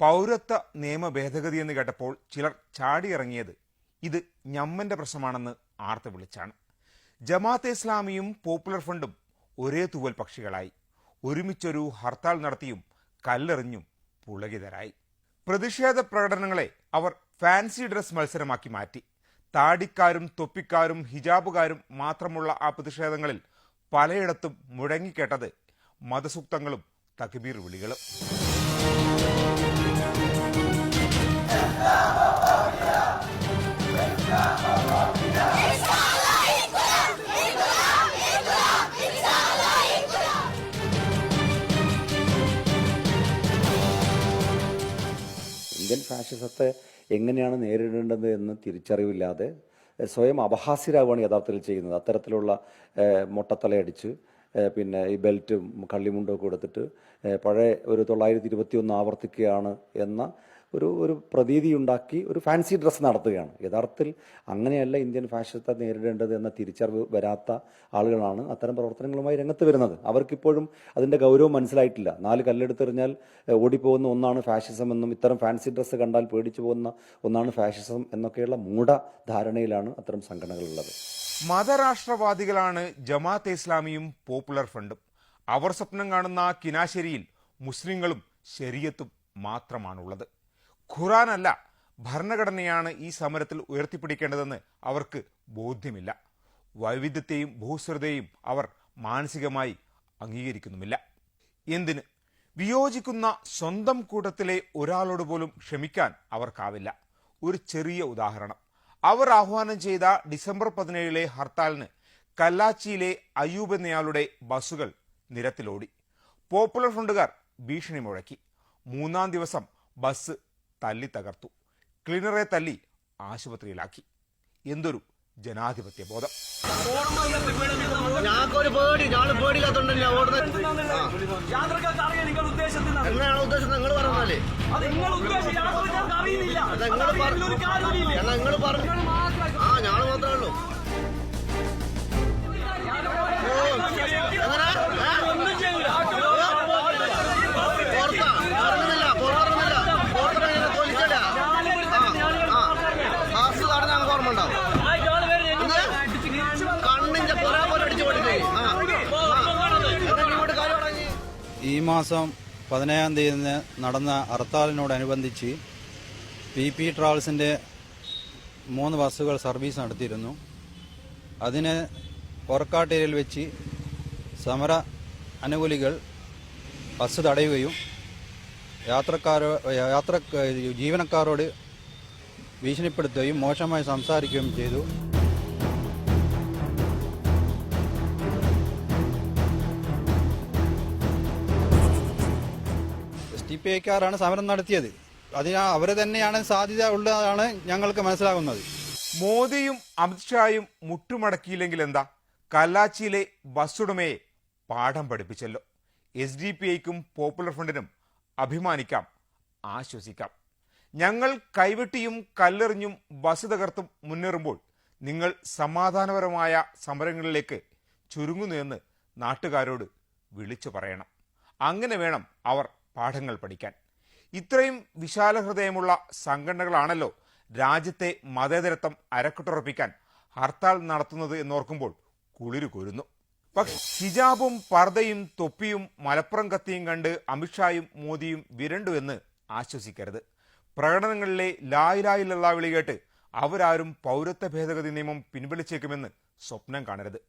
പൗരത്വ നിയമ ഭേദഗതി എന്ന് കേട്ടപ്പോൾ ചിലർ ചാടിയിറങ്ങിയത് ഇത് ഞമ്മന്റെ പ്രശ്നമാണെന്ന് ആർത്ത് വിളിച്ചാണ്. ജമാഅത്തെ ഇസ്ലാമിയും പോപ്പുലർ ഫ്രണ്ടും ഒരേ തൂവൽ പക്ഷികളായി ഒരുമിച്ചൊരു ഹർത്താൽ നടത്തിയും കല്ലെറിഞ്ഞും പുളകിതരായി. പ്രതിഷേധ പ്രകടനങ്ങളെ അവർ ഫാൻസി ഡ്രസ് മത്സരമാക്കി മാറ്റി. താടിക്കാരും തൊപ്പിക്കാരും ഹിജാബുകാരും മാത്രമുള്ള ആ പ്രതിഷേധങ്ങളിൽ പലയിടത്തും മുഴങ്ങിക്കേട്ടത് മതസൂക്തങ്ങളും തക്ബീർ വിളികളും. ഇന്ത്യൻ ഫാഷിസത്തെ എങ്ങനെയാണ് നേരിടേണ്ടത് എന്ന് തിരിച്ചറിവില്ലാതെ സ്വയം അപഹാസ്യരാകുകയാണ് യഥാർത്ഥത്തിൽ ചെയ്യുന്നത്. അത്തരത്തിലുള്ള മൊട്ടത്തലയടിച്ച് പിന്നെ ഈ ബെൽറ്റും കള്ളിമുണ്ടൊക്കെ കൊടുത്തിട്ട് പഴയ ഒരു 921 ആവർത്തിക്കുകയാണ് എന്ന ഒരു പ്രതീതി ഉണ്ടാക്കി ഒരു ഫാൻസി ഡ്രസ്സ് നടത്തുകയാണ്. യഥാർത്ഥത്തിൽ അങ്ങനെയല്ല ഇന്ത്യൻ ഫാഷിസത്തെ നേരിടേണ്ടത് എന്ന തിരിച്ചറിവ് വരാത്ത ആളുകളാണ് അത്തരം പ്രവർത്തനങ്ങളുമായി രംഗത്ത് വരുന്നത്. അവർക്കിപ്പോഴും അതിൻ്റെ ഗൗരവം മനസ്സിലായിട്ടില്ല. 4 കല്ലെടുത്തെറിഞ്ഞാൽ ഓടിപ്പോകുന്ന ഒന്നാണ് ഫാഷിസം എന്നും ഇത്തരം ഫാൻസി ഡ്രസ്സ് കണ്ടാൽ പേടിച്ചു പോകുന്ന ഒന്നാണ് ഫാഷിസം എന്നൊക്കെയുള്ള മൂഢധാരണയിലാണ് അത്തരം സംഘടനകളുള്ളത്. മതരാഷ്ട്രവാദികളാണ് ജമാഅത്തെ ഇസ്ലാമിയും പോപ്പുലർ ഫ്രണ്ടും. അവർ സ്വപ്നം കാണുന്ന കിനാശേരിയിൽ മുസ്ലിങ്ങളും ശരീഅത്തും മാത്രമാണുള്ളത്. ഖുർആനല്ല, ഭരണഘടനയാണ് ഈ സമരത്തിൽ ഉയർത്തിപ്പിടിക്കേണ്ടതെന്ന് അവർക്ക് ബോധ്യമില്ല. വൈവിധ്യത്തെയും ഭൂസ്വരതയെയും അവർ മാനസികമായി അംഗീകരിക്കുന്നുമില്ല. എന്തിന്? വിയോജിക്കുന്ന സ്വന്തം കൂട്ടത്തിലെ ഒരാളോട് പോലും ക്ഷമിക്കാൻ അവർക്കാവില്ല. ഒരു ചെറിയ ഉദാഹരണം. അവർ ആഹ്വാനം ചെയ്ത ഡിസംബർ 17 ഹർത്താലിന് കല്ലാച്ചിയിലെ അയ്യൂബ് എന്നയാളുടെ ബസ്സുകൾ നിരത്തിലോടി. പോപ്പുലർ ഫ്രണ്ടുകാർ ഭീഷണി മുഴക്കി. 3-ാം ദിവസം ബസ് തല്ലി തകർത്തു. ക്ലീനറെ തല്ലി ആശുപത്രിയിലാക്കി. എന്തൊരു ജനാധിപത്യ ബോധം! ഈ മാസം 15-ാം തീയതി നടന്ന ഹർത്താലിനോടനുബന്ധിച്ച് PP ട്രാവൽസിൻ്റെ 3 ബസ്സുകൾ സർവീസ് നടത്തിയിരുന്നു. അതിന് പൊറക്കാട്ടേരിയിൽ വെച്ച് സമര അനുകൂലികൾ ബസ് തടയുകയും ജീവനക്കാരോട് ഭീഷണിപ്പെടുത്തുകയും മോശമായി സംസാരിക്കുകയും ചെയ്തു. SDPIക്കാരാണ് സമരം നടത്തിയത്. അവരെ തന്നെയാണ് സാധ്യത ഉള്ളതാണ് ഞങ്ങൾക്ക് മനസ്സിലാകുന്നത്. മോദിയും അമിത്ഷായും മുട്ടുമടക്കിയില്ലെങ്കിൽ എന്താ? കല്ലാച്ചിയിലെ ബസ്സുടമയെ പാഠം പഠിപ്പിച്ചല്ലോ. SDPIക്കും പോപ്പുലർ ഫ്രണ്ടിനും അഭിമാനിക്കാം, ആശ്വസിക്കാം. ഞങ്ങൾ കൈവെട്ടിയും കല്ലെറിഞ്ഞും ബസ് തകർത്തും മുന്നേറുമ്പോൾ നിങ്ങൾ സമാധാനപരമായ സമരങ്ങളിലേക്ക് ചുരുങ്ങുന്നുവെന്ന് നാട്ടുകാരോട് വിളിച്ചു പറയണം. അങ്ങനെ വേണം അവർ പാഠങ്ങൾ പഠിക്കാൻ. ഇത്രയും വിശാല ഹൃദയമുള്ള സംഘടനകളാണല്ലോ രാജ്യത്തെ മതേതരത്വം അരക്കിട്ടുറപ്പിക്കാൻ ഹർത്താൽ നടത്തുന്നത് എന്നോർക്കുമ്പോൾ കുളിരു കോരുന്നു. പക്ഷെ ഹിജാബും പർദ്ദയും തൊപ്പിയും മലപ്പുറം കത്തിയും കണ്ട് അമിത്ഷായും മോദിയും വിരണ്ടു എന്ന് ആശ്വസിക്കരുത്. പ്രകടനങ്ങളിലെ ലാ ഇലാഹ ഇല്ലല്ലാഹ് വിളി കേട്ട് അവരാരും പൗരത്വ ഭേദഗതി നിയമം പിൻവലിച്ചേക്കുമെന്ന് സ്വപ്നം കാണരുത്.